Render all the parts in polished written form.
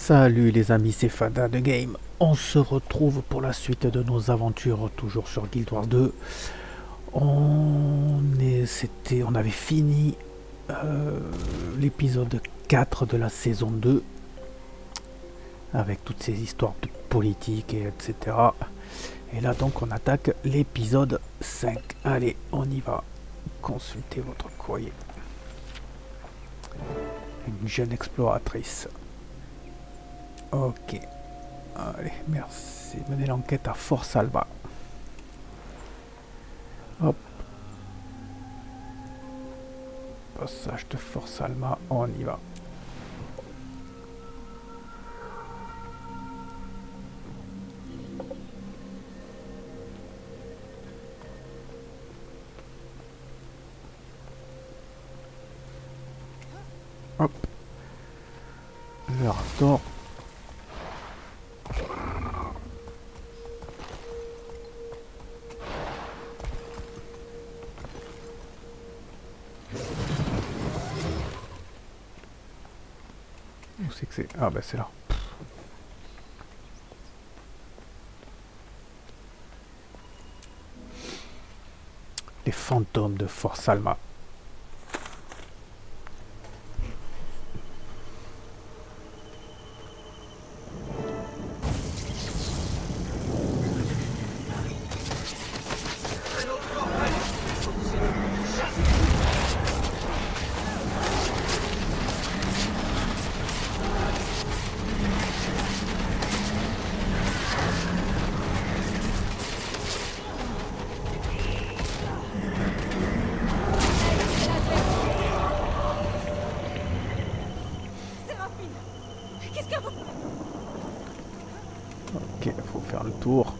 Salut les amis, c'est Fada de Game. On se retrouve pour la suite de nos aventures, toujours sur Guild Wars 2. On avait fini l'épisode 4 de la saison 2, avec toutes ces histoires de politique, et etc. Et là donc on attaque l'épisode 5. Allez, on y va. Consultez votre courrier. Une jeune exploratrice. Ok. Allez, merci. Menez l'enquête à Fort Salva. Hop. Passage de Fort Salva, on y va. Hop. Le raptor. Où c'est que c'est? Ah bah c'est là. Les fantômes de Fort Salva. Ok, faut faire le tour.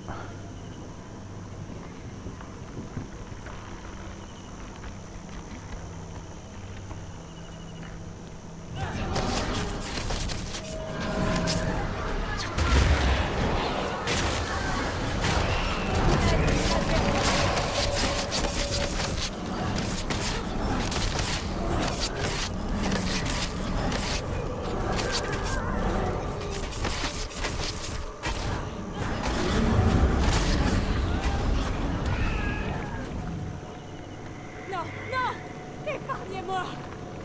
Épargnez-moi!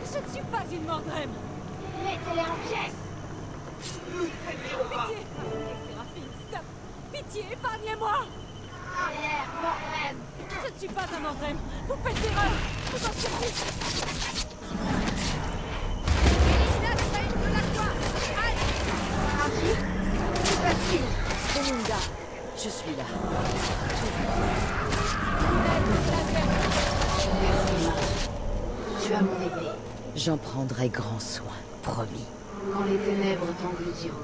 Je ne suis pas une Mordrem! Mettez-les en pièces! Pitié! Séraphine, stop! Pitié, épargnez-moi! Arrière, Mordrem! Je ne suis pas un Mordrem! Vous faites erreur! Vous en survivez! C'est facile! Belinda, je suis là. Tu as mon épée. J'en prendrai grand soin, promis. Quand les ténèbres t'engloutiront,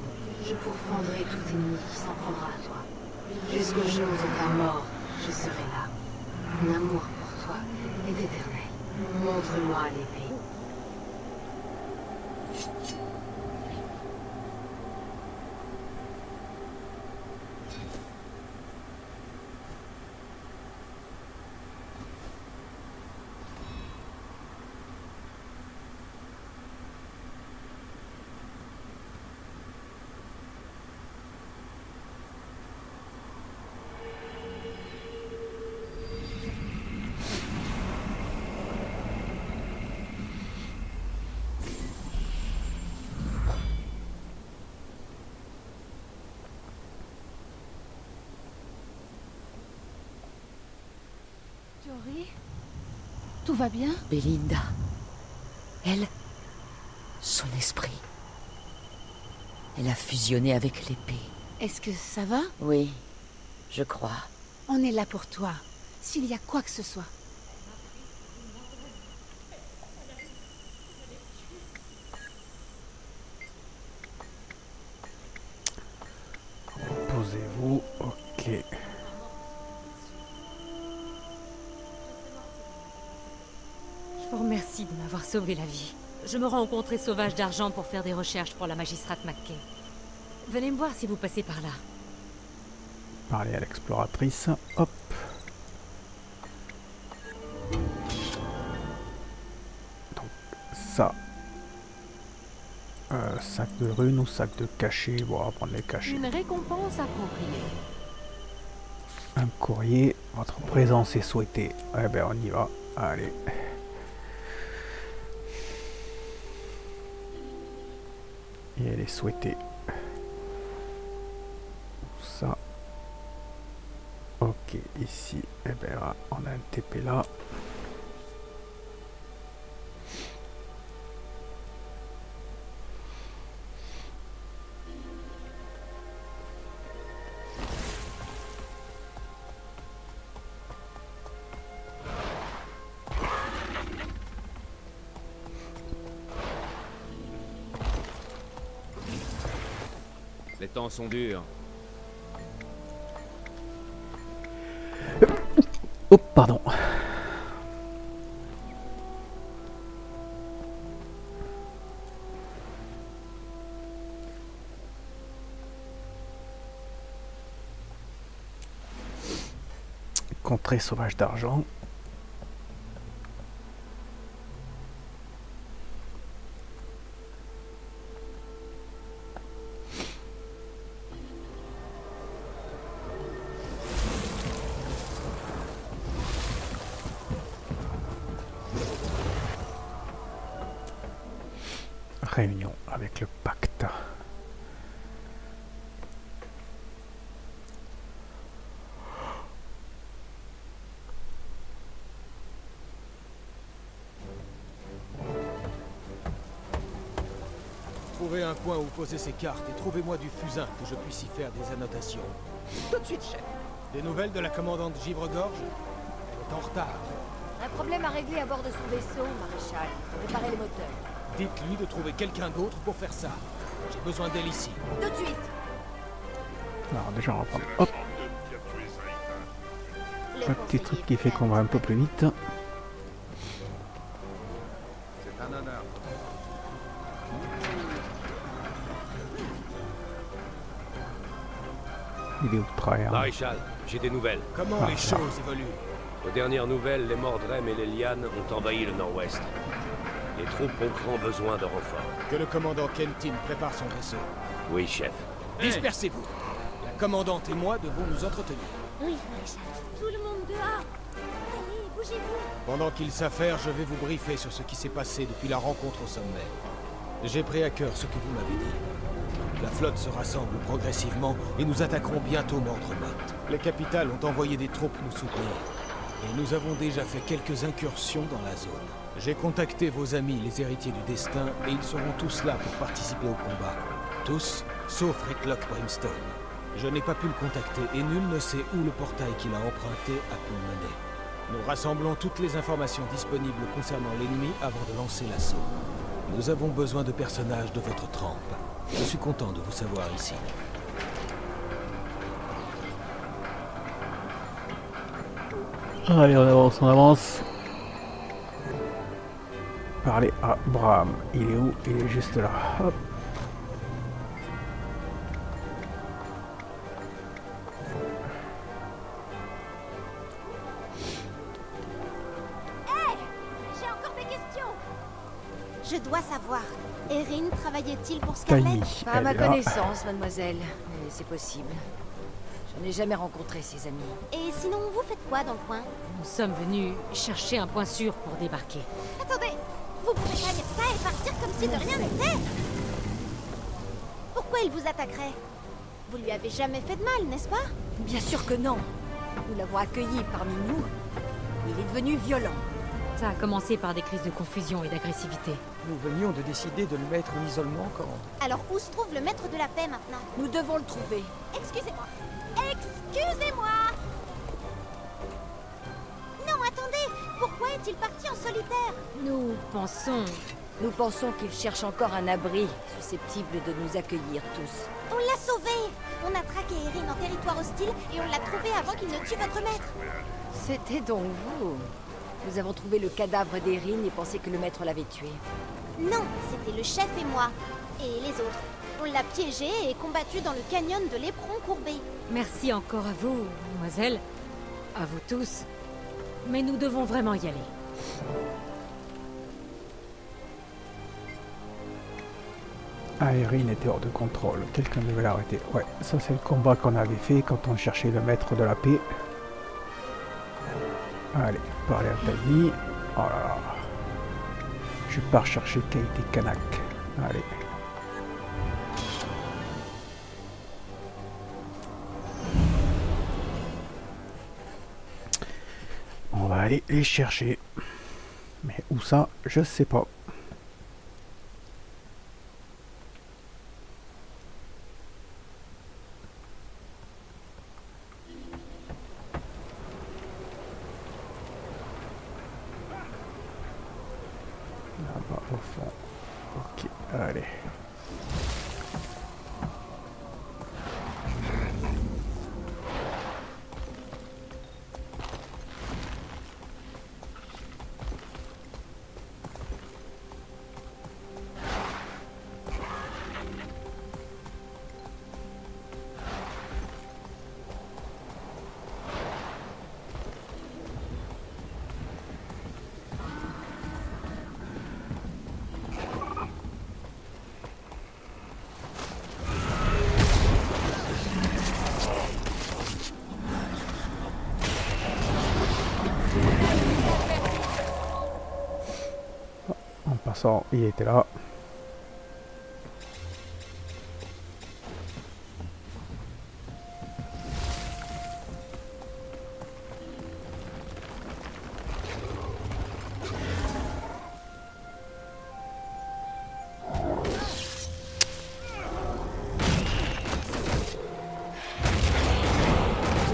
je pourfendrai tout ennemi qui s'en prendra à toi. Jusqu'au jour de ta mort, je serai là. Mon amour pour toi est éternel. Montre-moi l'épée. Jory, tout va bien? Belinda. Elle... son esprit. Elle a fusionné avec l'épée. Est-ce que ça va? Oui, je crois. On est là pour toi, s'il y a quoi que ce soit. Posez-vous. Ok. Je vous remercie de m'avoir sauvé la vie. Je me rends au contrée sauvage d'argent pour faire des recherches pour la magistrate McKay. Venez me voir si vous passez par là. Parler à l'exploratrice. Hop. Donc ça. Sac de runes ou sac de cachet. Bon, on va prendre les cachets. Une récompense appropriée. Un courrier. Votre présence est souhaitée. Eh ben, on y va. Allez. Et elle est souhaitée. Ça. Ok, ici. Eh ben là, on a un TP là. Les temps sont durs. Oh, pardon. Contrée sauvage d'argent. Réunion avec le pacte. Trouvez un coin où poser ces cartes et trouvez-moi du fusain que je puisse y faire des annotations. Tout de suite, chef. Des nouvelles de la commandante Givregorge? Elle est en retard. Un problème à régler à bord de son vaisseau, maréchal. Réparer les moteurs. Dites-lui de trouver quelqu'un d'autre pour faire ça. J'ai besoin d'elle ici. Tout de suite. Alors déjà on va prendre hop, un petit truc qui fait qu'on va un peu plus vite. C'est un honneur. Il est où le travail, hein? Maréchal, j'ai des nouvelles. Comment les choses évoluent? Aux dernières nouvelles, les Mordrem et les Lianes ont envahi le nord-ouest. Les troupes ont grand besoin de renforts. Que le commandant Kentin prépare son vaisseau. Oui, chef. Dispersez-vous. La commandante et moi devons nous entretenir. Oui, maréchal. Tout le monde dehors. Allez, bougez-vous. Pendant qu'il s'affaire, je vais vous briefer sur ce qui s'est passé depuis la rencontre au sommet. J'ai pris à cœur ce que vous m'avez dit. La flotte se rassemble progressivement et nous attaquerons bientôt Mordremoth. Les capitales ont envoyé des troupes nous soutenir. Et nous avons déjà fait quelques incursions dans la zone. J'ai contacté vos amis, les héritiers du destin, et ils seront tous là pour participer au combat. Tous, sauf Ricklock Brimstone. Je n'ai pas pu le contacter et nul ne sait où le portail qu'il a emprunté a pu le mener. Nous rassemblons toutes les informations disponibles concernant l'ennemi avant de lancer l'assaut. Nous avons besoin de personnages de votre trempe. Je suis content de vous savoir ici. Allez, on avance, on avance. Parler à Bram. Il est où? Il est juste là. Hop. J'ai encore des questions. Je dois savoir. Erin travaillait-il pour Scarlet? Taïmi, Pas à ma elle est là. connaissance, mademoiselle. Mais c'est possible. Je n'ai jamais rencontré ses amis. Et sinon, vous faites quoi dans le coin? Nous sommes venus chercher un point sûr pour débarquer. Attendez, vous pouvez pas dire ça et partir comme si de rien n'était. Pourquoi il vous attaquerait? Vous lui avez jamais fait de mal, n'est-ce pas? Bien sûr que non. Nous l'avons accueilli parmi nous. Il est devenu violent. Ça a commencé par des crises de confusion et d'agressivité. Nous venions de décider de le mettre en isolement quand... Alors où se trouve le maître de la paix maintenant? Nous devons le trouver. Excusez-moi. Excusez-moi! Non, attendez! Pourquoi est-il parti en solitaire? Nous pensons qu'il cherche encore un abri susceptible de nous accueillir tous. On l'a sauvé! On a traqué Erin en territoire hostile et on l'a trouvé avant qu'il ne tue votre maître. C'était donc vous. Nous avons trouvé le cadavre d'Erin et pensé que le maître l'avait tué. Non, c'était le chef et moi. Et les autres. On l'a piégé et combattu dans le canyon de l'Éperon courbé. Merci encore à vous, mademoiselle. À vous tous. Mais nous devons vraiment y aller. Aérine était hors de contrôle. Quelqu'un devait l'arrêter. Ouais, ça c'est le combat qu'on avait fait quand on cherchait le maître de la paix. Allez, parler à Tiny. Oh là là. Je pars chercher Kate et Kanak. Allez. On va aller les chercher. Mais où ça, je sais pas. Là-bas au fond. Ok, allez. En passant, il était là.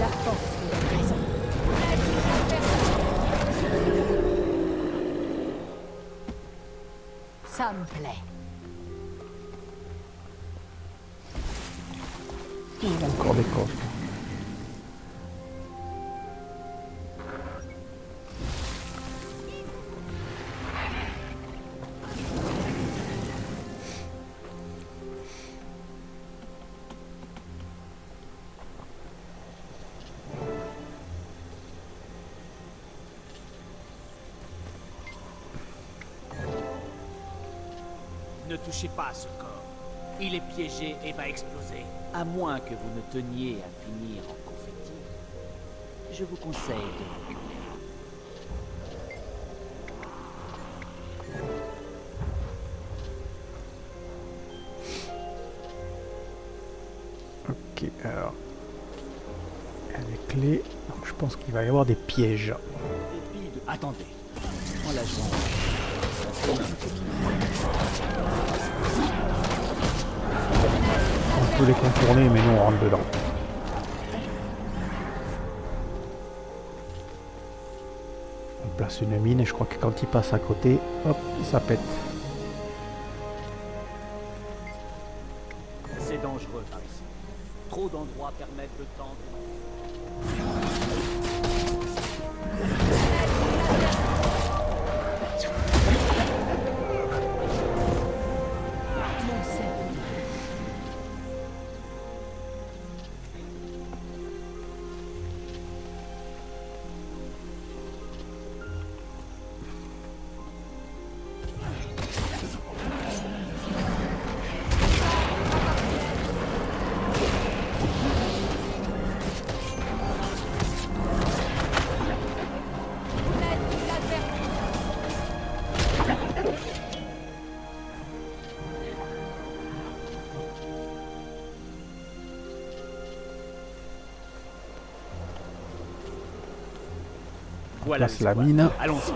La force de la raison. Ça me plaît. Encore des coffres. Ne touchez pas à ce corps. Il est piégé et va exploser. À moins que vous ne teniez à finir en confetti, je vous conseille de reculer. Ok, alors. Il y a des clés. Donc, je pense qu'il va y avoir des pièges. Attendez. En la jouant. On peut les contourner, mais nous on rentre dedans. On place une mine et je crois que quand il passe à côté, hop, ça pète. C'est dangereux par ici. Trop d'endroits permettent le temps de... Voilà Place la mine. Allons-y.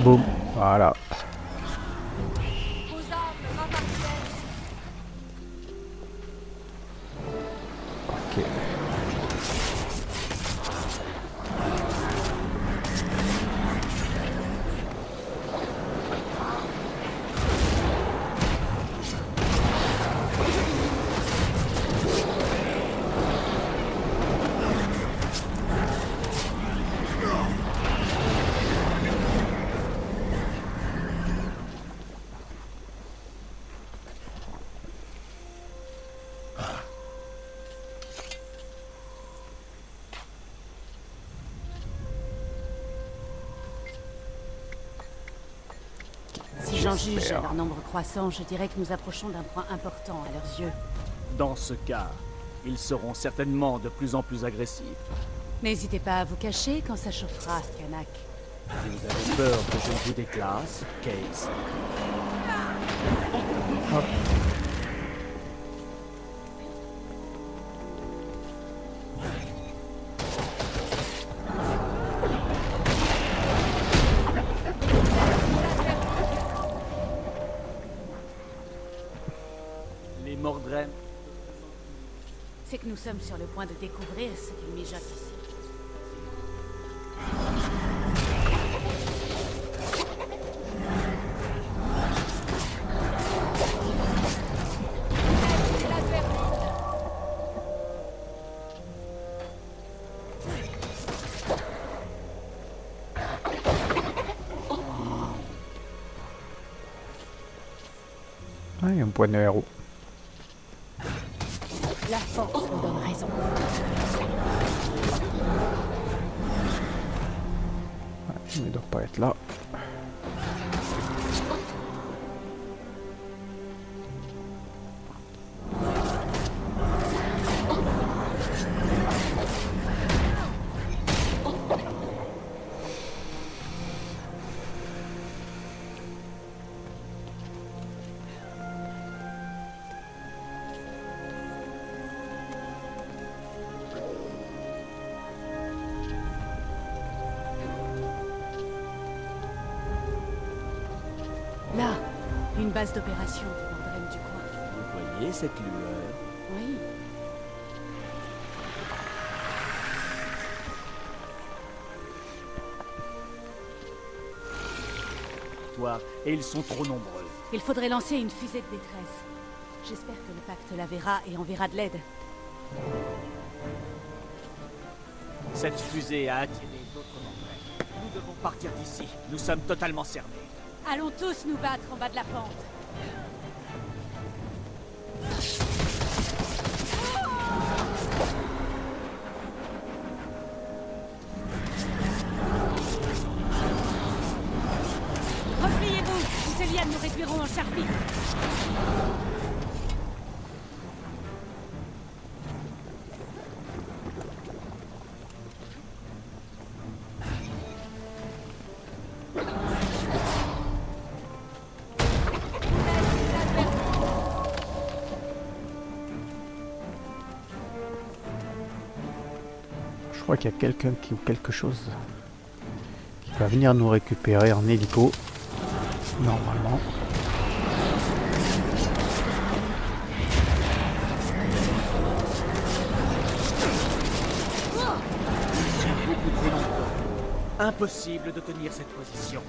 Boum, voilà. Ok. j'en juge j'espère. à leur nombre croissant, je dirais que nous approchons d'un point important à leurs yeux. Dans ce cas, ils seront certainement de plus en plus agressifs. N'hésitez pas à vous cacher quand ça chauffera, Kanak. Si vous avez peur que je vous déclasse, Case. Hop. Les Mordrem. C'est que nous sommes sur le point de découvrir ce qu'ils mijotent ici. Ah, il y a un point de héros. La force nous donne raison. Ouais, mais il doit pas être là. Là, une base d'opération des Mordrem du coin. Vous voyez cette lueur? Oui. Et ils sont trop nombreux. Il faudrait lancer une fusée de détresse. J'espère que le pacte la verra et enverra de l'aide. Cette fusée a attiré d'autres Mordrem. Nous devons partir d'ici. Nous sommes totalement cernés. Allons tous nous battre en bas de la pente. Repliez-vous, ces lianes nous réduiront en charpie. Je crois qu'il y a quelqu'un ou quelque chose qui va venir nous récupérer en hélico. Normalement. Ils sont beaucoup trop nombreux. Impossible de tenir cette position.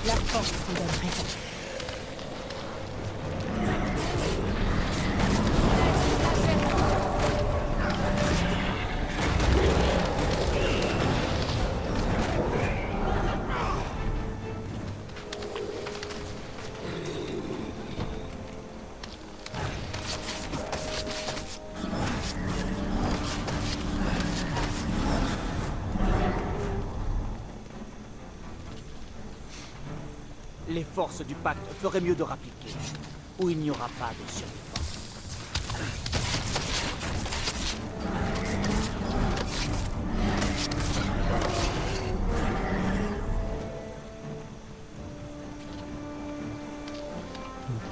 La force nous donne raison. Les forces du pacte feraient mieux de rappliquer, ou il n'y aura pas de survivants.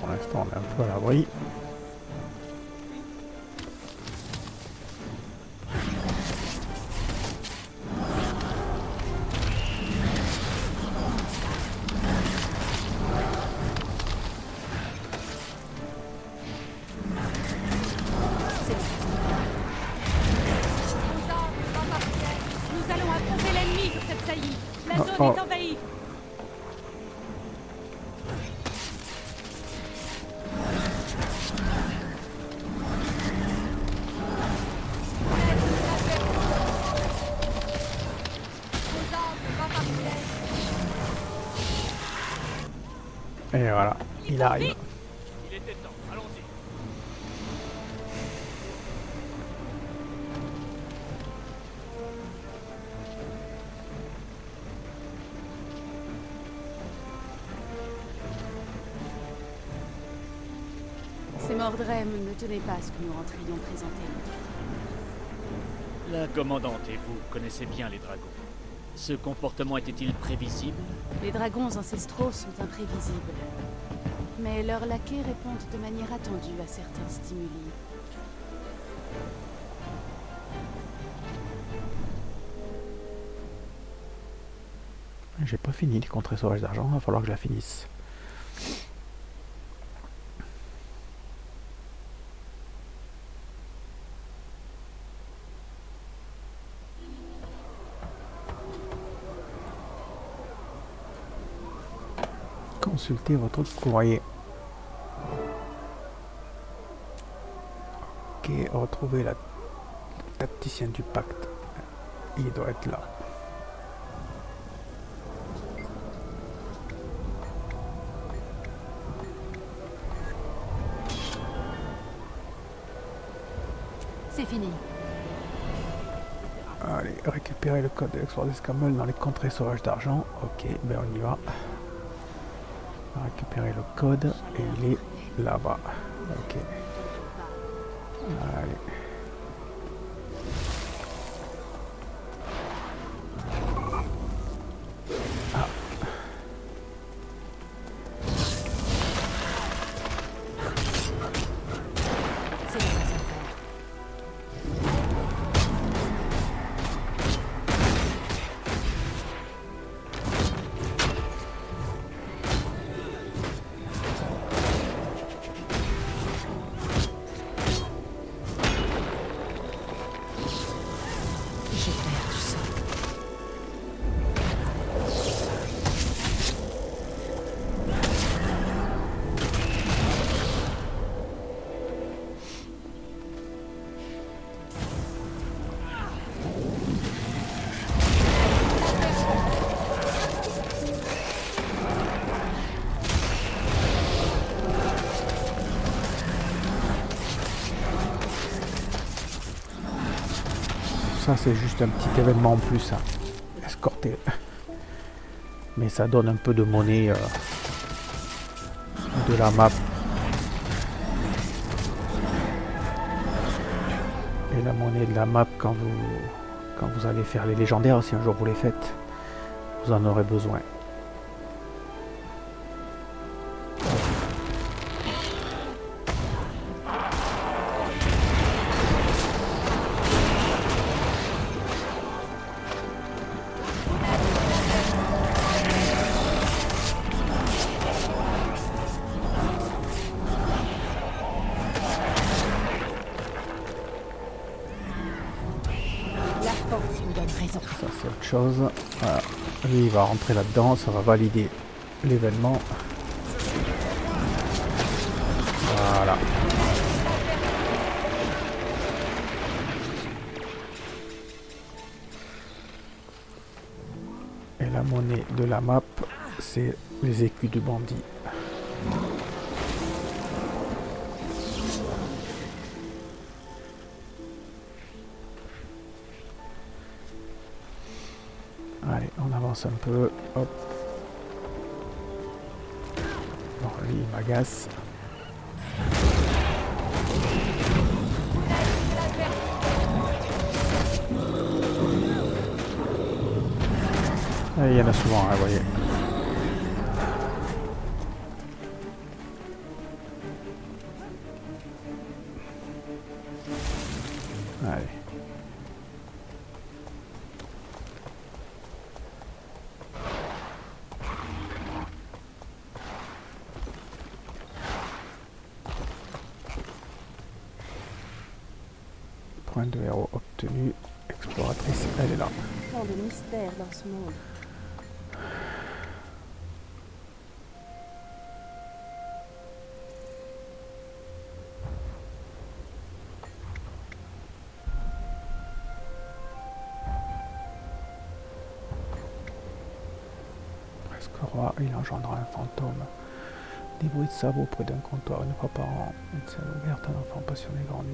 Pour l'instant, on est un peu à l'abri. zone oh. est envahie. Et voilà, il arrive. Il était temps, allons-y. Ces Mordrem ne tenaient pas à ce que nous rentrions présenter. La commandante et vous connaissez bien les dragons. Ce comportement était-il prévisible? Les dragons ancestraux sont imprévisibles. Mais leurs laquais répondent de manière attendue à certains stimuli. J'ai pas fini les contrées sauvages d'argent, il va falloir que je la finisse. Consultez votre courrier. Ok, retrouvez le tacticien du pacte. Il doit être là. C'est fini. Allez, récupérer le code de l'export d'Escamol dans les contrées sauvages d'argent. Ok, ben on y va. On va récupérer le code et il est là-bas. Ok. Allez. Ah. C'est la façon de faire. Ça c'est juste un petit événement en plus, hein. Escorter. Mais ça donne un peu de monnaie de la map. Et la monnaie de la map quand vous allez faire les légendaires, si un jour vous les faites, vous en aurez besoin. Ça c'est autre chose. Voilà. Lui il va rentrer là-dedans, ça va valider l'événement. Voilà. Et la monnaie de la map, c'est les écus du bandit. Allez, on avance un peu. Hop. Bon, lui, il m'agace. Il y en a souvent, hein, vous voyez. Allez. Point de héros obtenu. Exploratrice, elle est là. Tant de mystères dans ce monde. Roi, il engendra un fantôme. Des bruits de sabots près d'un comptoir une fois par an. Une salle ouverte, un enfant passionné grandit.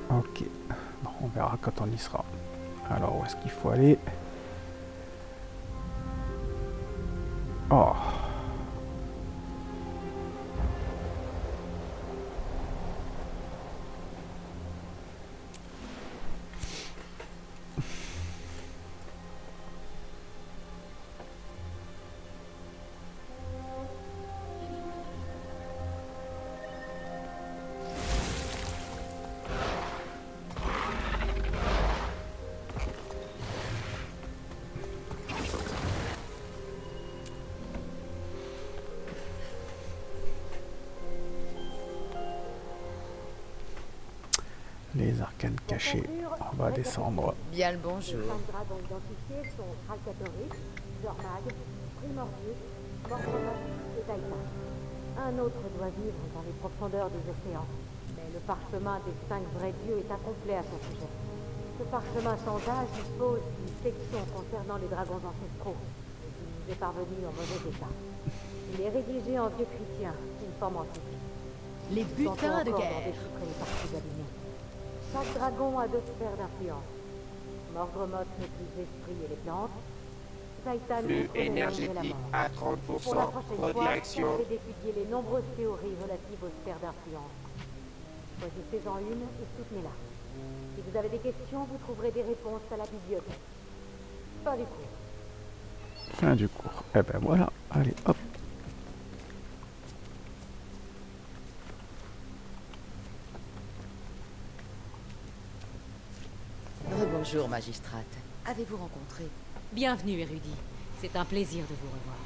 Ok, bon, on verra quand on y sera. Alors, où est-ce qu'il faut aller? Oh! Les arcanes cachées. On va descendre. Bien le bonjour. Les 5 dragons identifiés sont Ralcatoris, Zormag, Primordius, Morphonos et Titan. Un autre doit vivre dans les profondeurs des océans. Mais le parchemin des 5 vrais dieux est incomplet à son sujet. Ce parchemin sans âge dispose d'une section concernant les dragons ancestraux. Il nous est parvenu en mauvais état. Il est rédigé en vieux chrétien, une forme antique. Les butins de guerre. Les parties abîmées. Chaque dragon a 2 sphères d'influence. Morgromot maîtrise l'esprit et les plantes. Titan Flux contrôle énergétique la mort. à 30%. Pour la prochaine Redirection. fois, tâchez d'étudier les nombreuses théories relatives aux sphères d'influence. Choisissez-en une et soutenez-la. Si vous avez des questions, vous trouverez des réponses à la bibliothèque. Fin du cours. Fin du cours. Eh ben voilà. Allez, hop. Bonjour, magistrate. Avez-vous rencontré? Bienvenue, érudit. C'est un plaisir de vous revoir.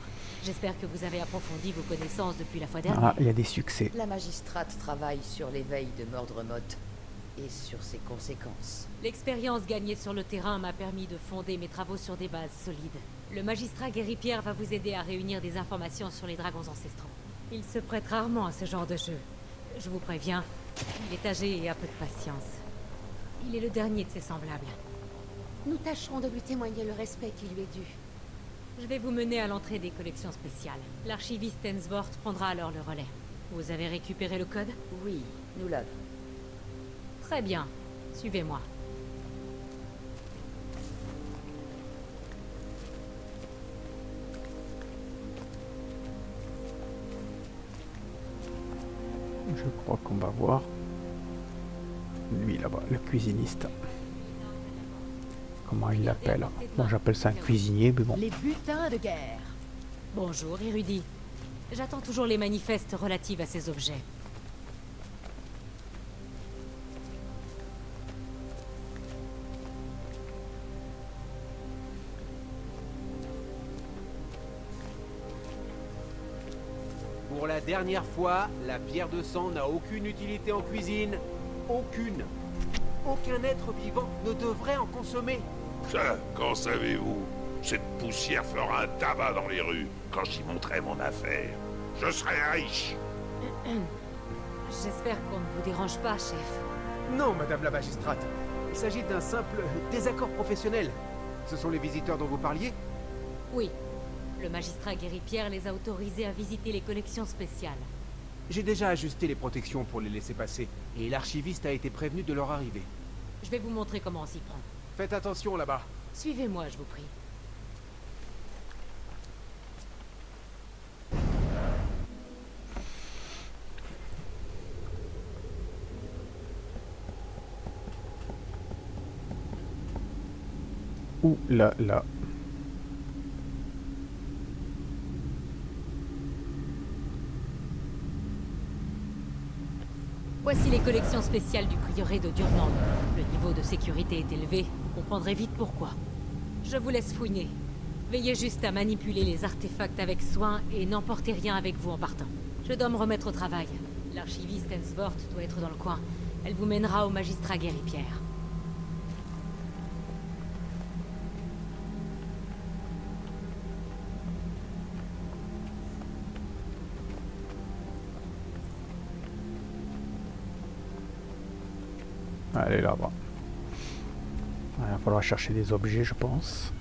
J'espère que vous avez approfondi vos connaissances depuis la fois dernière. Ah, il y a des succès. La magistrate travaille sur l'éveil de Mordremot et sur ses conséquences. L'expérience gagnée sur le terrain m'a permis de fonder mes travaux sur des bases solides. Le magistrat Guéripierre va vous aider à réunir des informations sur les dragons ancestraux. Il se prête rarement à ce genre de jeu. Je vous préviens, il est âgé et a peu de patience. Il est le dernier de ses semblables. Nous tâcherons de lui témoigner le respect qui lui est dû. Je vais vous mener à l'entrée des collections spéciales. L'archiviste Ensvort prendra alors le relais. Vous avez récupéré le code? Oui, nous l'avons. Très bien. Suivez-moi. Je crois qu'on va voir lui là-bas, le cuisiniste. Comment il l'appelle? Bon, j'appelle ça un cuisinier, mais bon. Les butins de guerre. Bonjour, érudit. J'attends toujours les manifestes relatifs à ces objets. Pour la dernière fois, la pierre de sang n'a aucune utilité en cuisine. Aucune. Aucun être vivant ne devrait en consommer. Ça, qu'en savez-vous? Cette poussière fera un tabac dans les rues quand j'y monterai mon affaire. Je serai riche. J'espère qu'on ne vous dérange pas, chef. Non, madame la magistrate. Il s'agit d'un simple désaccord professionnel. Ce sont les visiteurs dont vous parliez? Oui. Le magistrat Guéripierre les a autorisés à visiter les collections spéciales. J'ai déjà ajusté les protections pour les laisser passer, et l'archiviste a été prévenu de leur arrivée. Je vais vous montrer comment on s'y prend. Faites attention là-bas. Suivez-moi, je vous prie. Ouh là là. Voici les collections spéciales du prieuré de Durnan. Le niveau de sécurité est élevé, vous comprendrez vite pourquoi. Je vous laisse fouiner. Veillez juste à manipuler les artefacts avec soin et n'emportez rien avec vous en partant. Je dois me remettre au travail. L'archiviste Ensvort doit être dans le coin. Elle vous mènera au magistrat Guéripierre. Elle est là-bas. Il va falloir chercher des objets, je pense.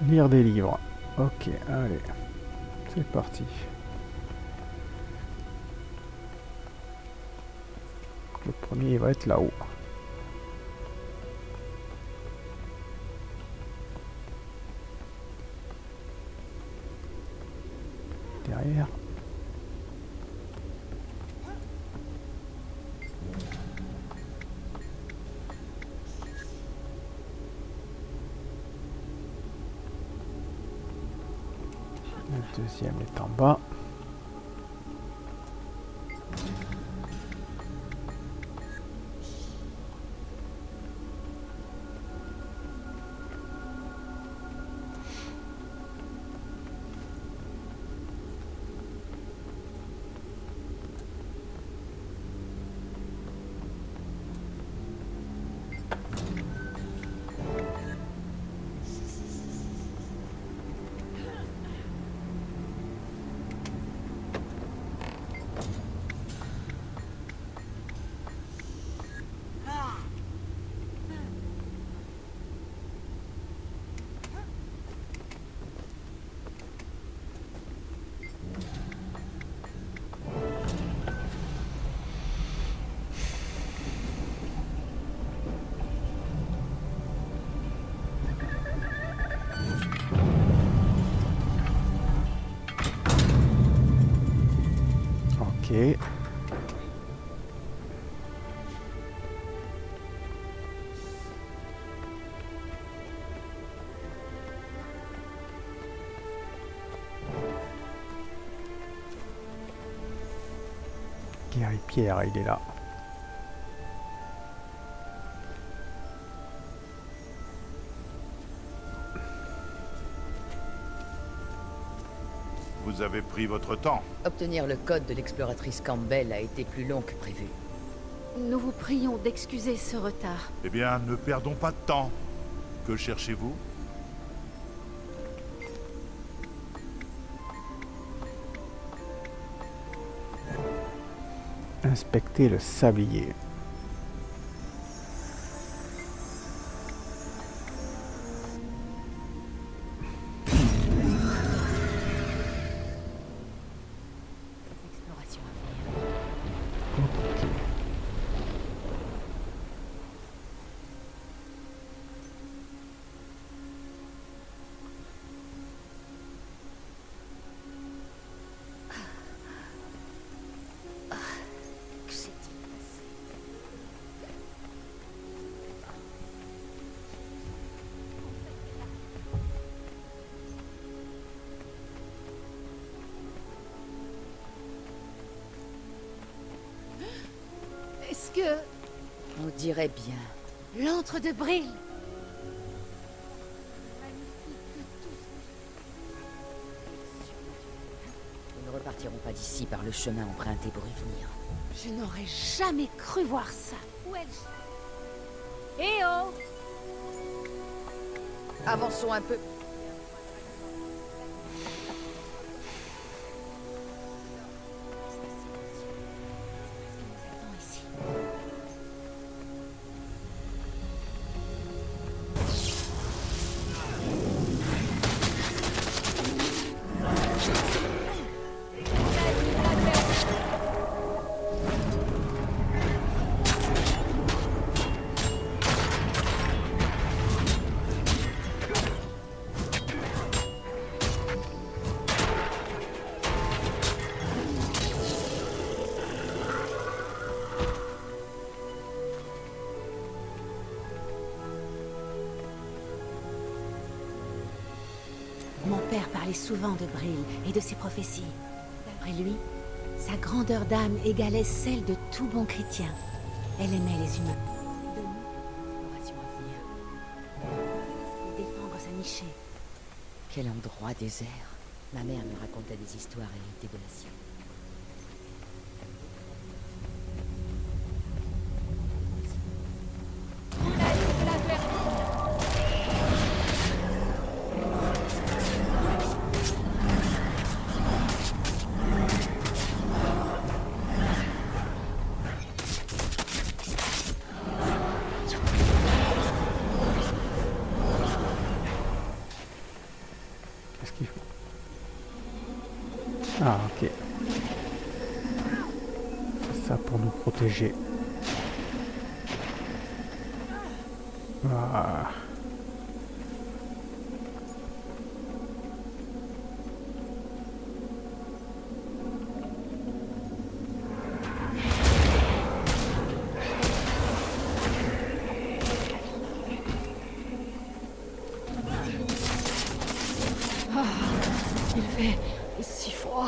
Lire des livres. Ok, allez. C'est parti. Le premier, il va être là-haut. Derrière. Le deuxième est en bas. Ok. Gary Pierre, il est là. Vous avez pris votre temps. Obtenir le code de l'exploratrice Campbell a été plus long que prévu. Nous vous prions d'excuser ce retard. Eh bien, ne perdons pas de temps. Que cherchez-vous? Inspecter le sablier. Exploration à venir. Ok. Que s'est-il passé? Est-ce que... On dirait bien. l'antre de Brill... Nous ne repartirons pas d'ici par le chemin emprunté pour y venir. Je n'aurais jamais cru voir ça. Welsh. Eh oh! Avançons un peu. Attends ici. Mon père parlait souvent de Brill et de ses prophéties. D'après lui, sa grandeur d'âme égalait celle de tout bon chrétien. Elle aimait les humains. De nous, exploration à venir. Et défendre sa nichée. Quel endroit désert. Ma mère me racontait des histoires héritées de la sienne. Ah, ok. C'est ça pour nous protéger. Ah. Il fait si froid.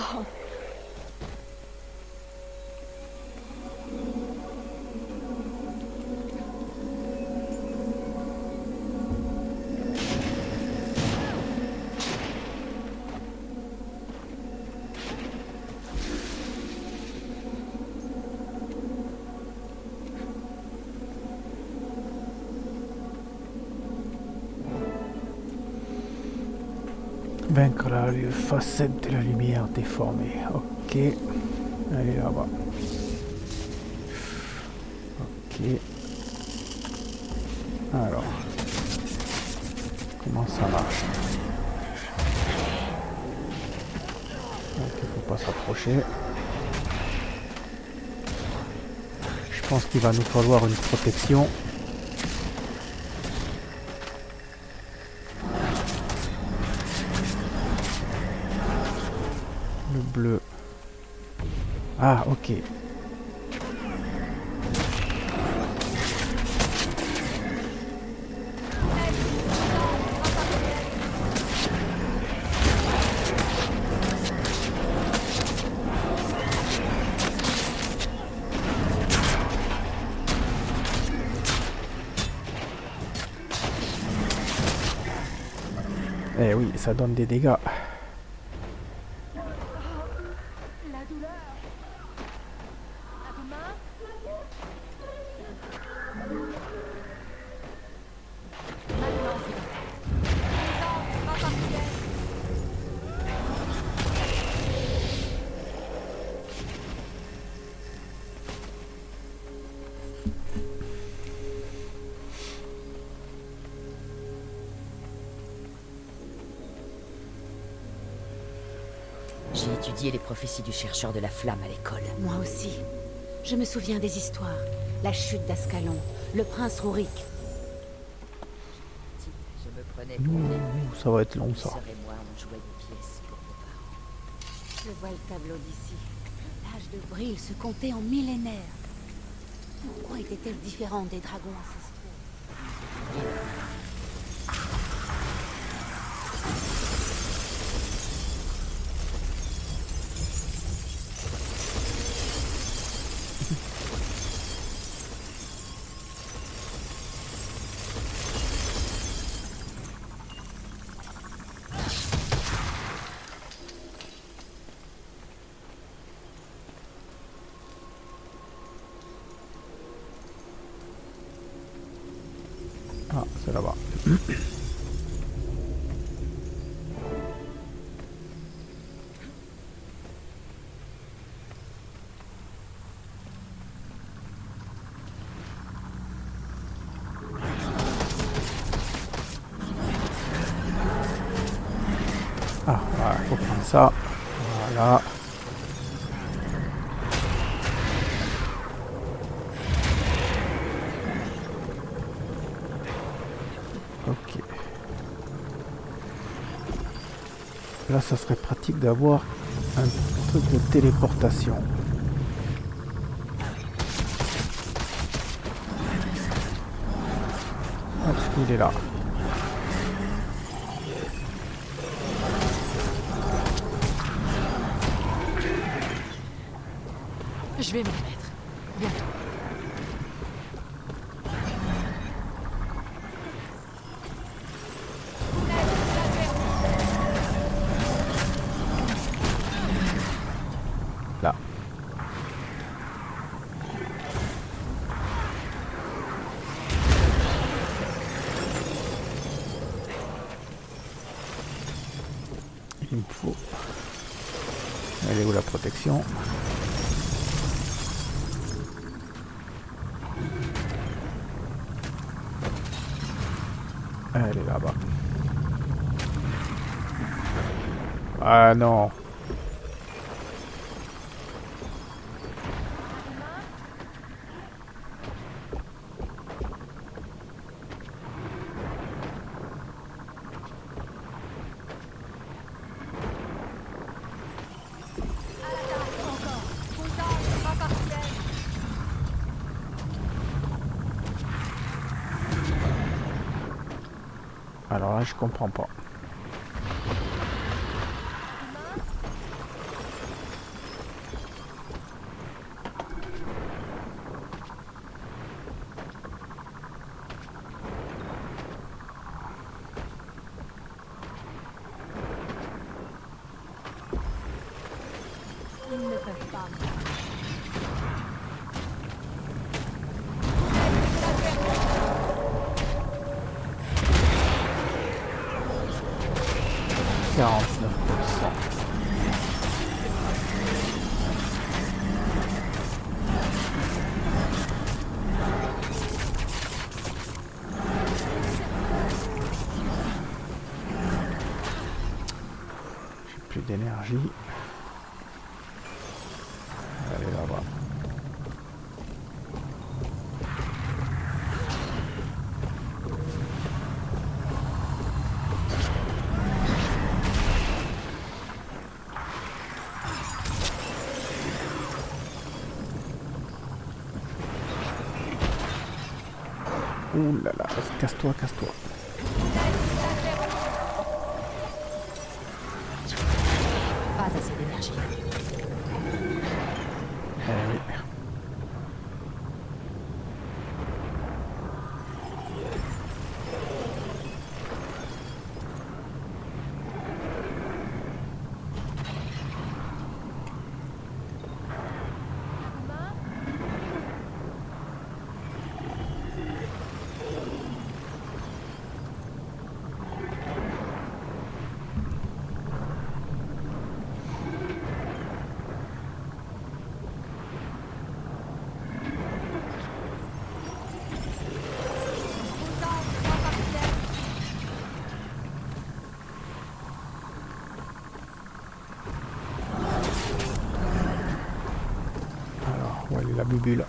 Vaincre la facette de la lumière déformée. Ok. Allez là-bas. Ok. Alors. Comment ça marche? Donc il faut pas s'approcher. Je pense qu'il va nous falloir une protection. Bleu. Ah, ok. Eh oui, ça donne des dégâts. J'ai étudié les prophéties du chercheur de la flamme à l'école. Moi aussi. Je me souviens des histoires. La chute d'Ascalon, le prince Rurik. Je me prenais pour une épée. Ça va être long ça. Sœur et moi, on jouait des pièces pour vos parents. Je vois le tableau d'ici. L'âge de Bril se comptait en millénaires. Pourquoi était-elle différente des dragons ancestraux? Ah, c'est là-bas. Ah, voilà, faut prendre ça. Voilà. Ok. Là, ça serait pratique d'avoir un truc de téléportation. Hop, il est là. Je vais m'y mettre. Bientôt. Là. Il me faut. Elle est où la protection? Elle est là-bas. Ah non. Alors là, je comprends pas. Ils ne peuvent pas. J'ai plus d'énergie. Allez là-bas. Ouh là là, casse-toi, casse-toi. Pas assez d'énergie. Eh oui. Alors, où elle est la bubule?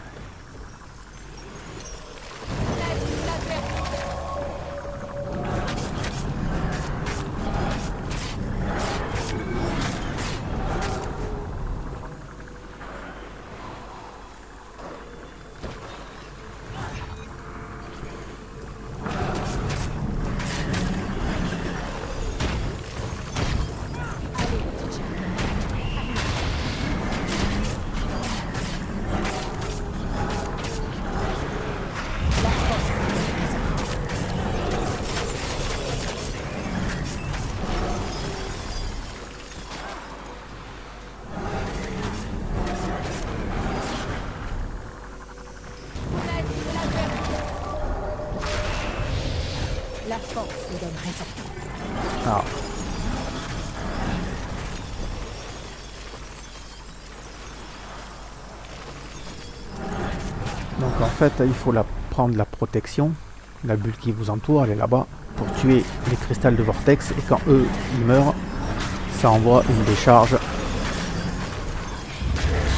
La force nous donne raison. Ah. Donc en fait, il faut prendre la protection. La bulle qui vous entoure, elle est là-bas. Pour tuer les cristals de vortex. Et quand eux, ils meurent, ça envoie une décharge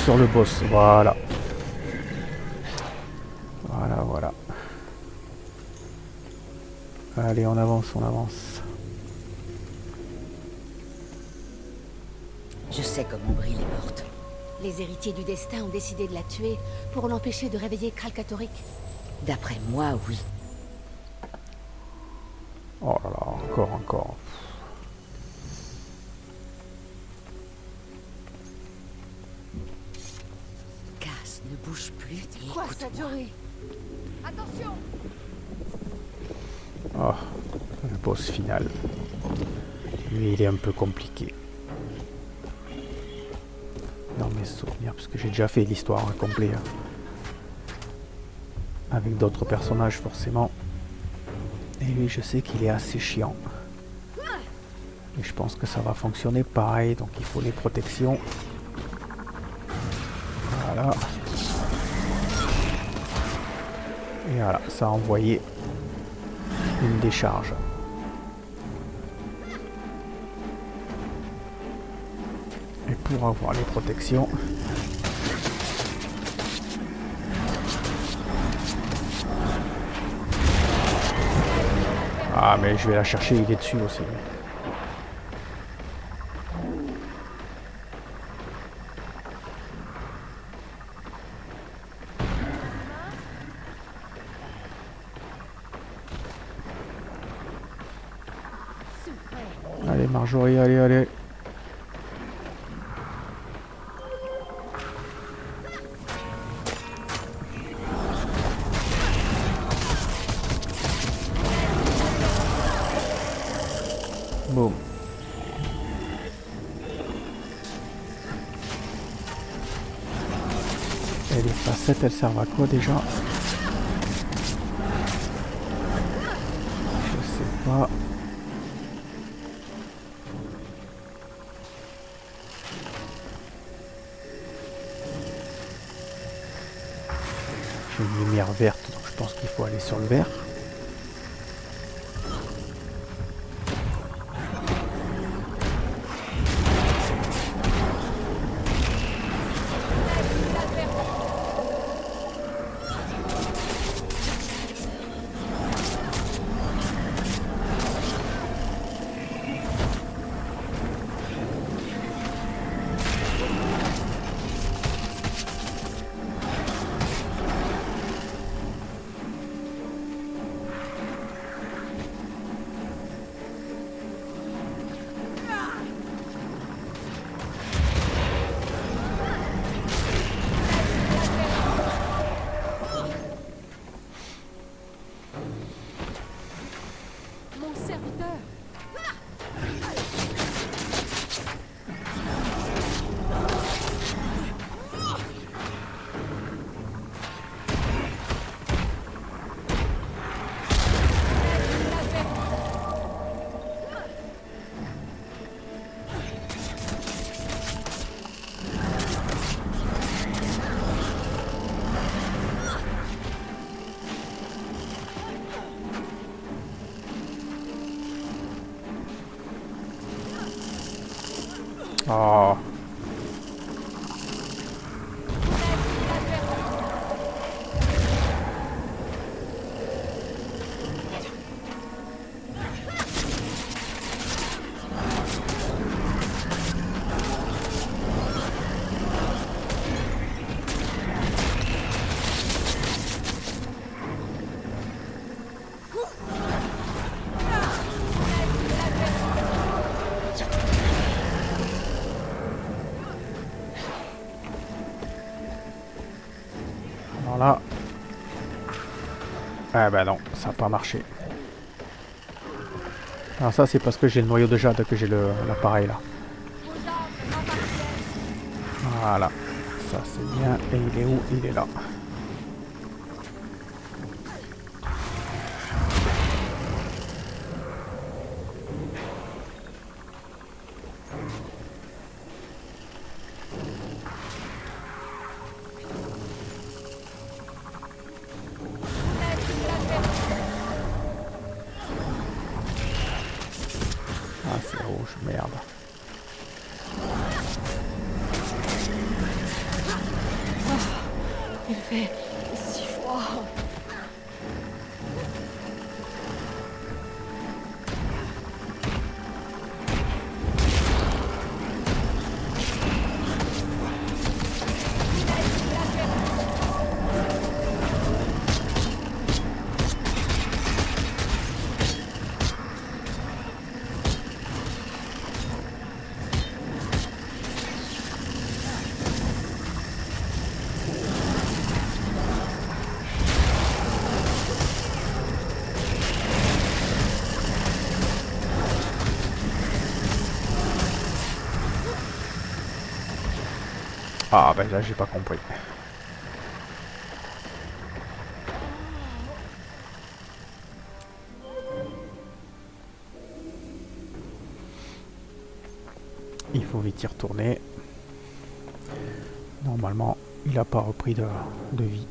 sur le boss. Voilà. Voilà, voilà. Allez, on avance, on avance. Je sais comment Brille est morte. Les héritiers du destin ont décidé de la tuer pour l'empêcher de réveiller Kralkatorik. D'après moi, oui. Oh là là, encore. Cass, ne bouge plus et Quoi, écoute-moi. Satori? Attention! Oh, le boss final. Lui, il est un peu compliqué. Dans mes souvenirs, parce que j'ai déjà fait l'histoire complète. Avec d'autres personnages, forcément. Et lui, je sais qu'il est assez chiant. Et je pense que ça va fonctionner pareil. Donc, il faut les protections. Voilà. Et voilà, ça a envoyé une décharge. pour avoir les protections. Ah mais je vais la chercher, il est dessus aussi. Allez Marjorie, allez, allez. Boum. Et les facettes, elles servent à quoi déjà? Je sais pas. J'ai une lumière verte, donc je pense qu'il faut aller sur le vert. Oh. Là. Ah bah non, ça n'a pas marché. Alors ça c'est parce que j'ai le noyau de jade que j'ai l'appareil là. Voilà. Ça c'est bien. Et il est où? Il est là. Ah c'est rouge, merde. Il fait si froid. Ah ben là j'ai pas compris. Il faut vite y retourner. Normalement il n'a pas repris de vie.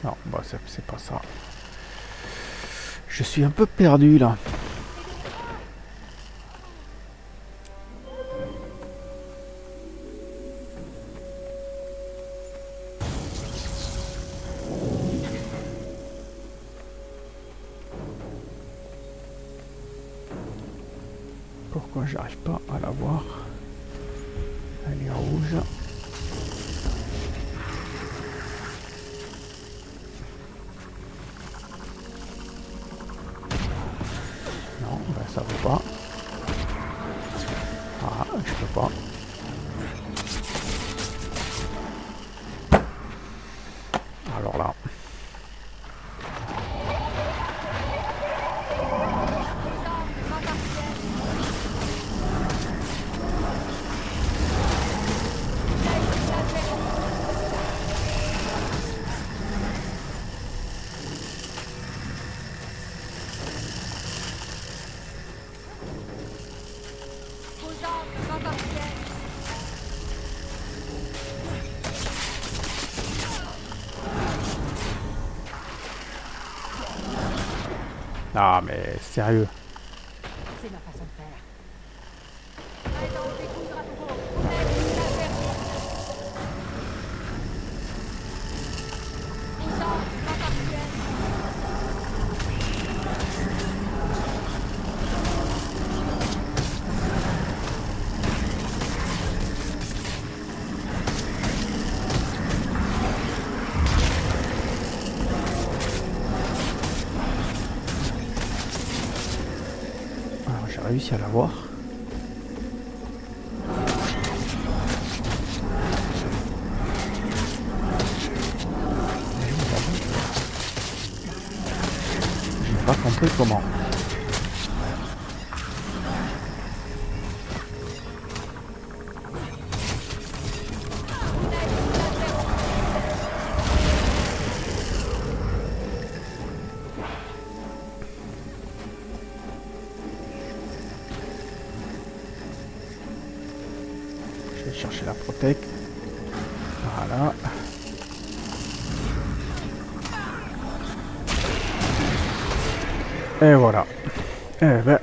Non, bah c'est pas ça. Je suis un peu perdu là. Pourquoi j'arrive pas à la voir? Elle est rouge. Non, ben ça veut pas. Ah, je peux pas. Alors là. Ah mais sérieux. C'est ma façon de faire. J'ai réussi à l'avoir. J'ai pas compris comment. Je vais chercher la protec. Voilà. Et voilà. Eh ben,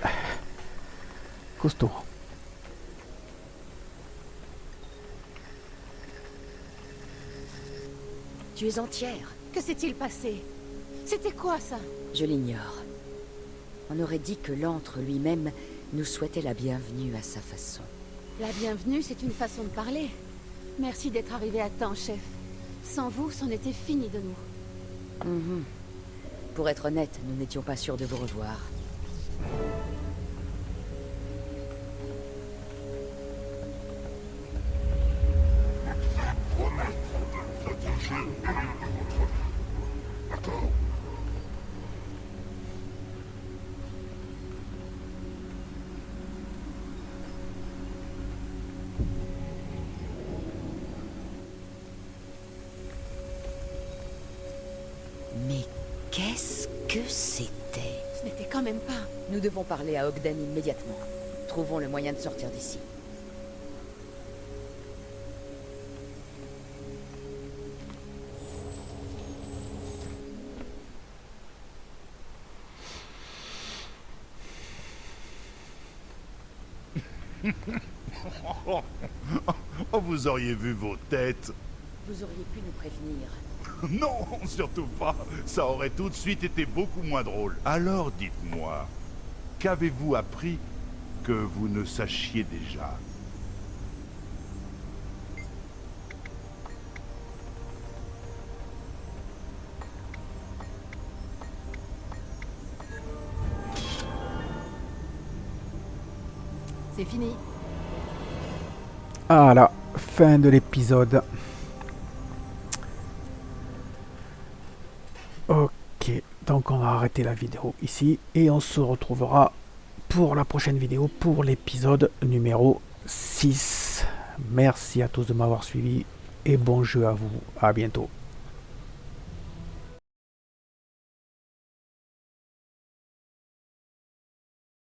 costaud. Tu es entière. Que s'est-il passé? C'était quoi ça? Je l'ignore. On aurait dit que l'antre lui-même nous souhaitait la bienvenue à sa façon. La bienvenue, c'est une façon de parler. Merci d'être arrivé à temps, chef. Sans vous, c'en était fini de nous. Pour être honnête, nous n'étions pas sûrs de vous revoir. Mais qu'est-ce que c'était? Ce n'était quand même pas... Nous devons parler à Ogden immédiatement. Trouvons le moyen de sortir d'ici. Oh, vous auriez vu vos têtes. Vous auriez pu nous prévenir. Non, surtout pas. Ça aurait tout de suite été beaucoup moins drôle. Alors dites-moi, qu'avez-vous appris que vous ne sachiez déjà? C'est fini. Voilà, fin de l'épisode. Ok, donc on va arrêter la vidéo ici et on se retrouvera pour la prochaine vidéo pour l'épisode numéro 6. Merci à tous de m'avoir suivi et bon jeu à vous. À bientôt.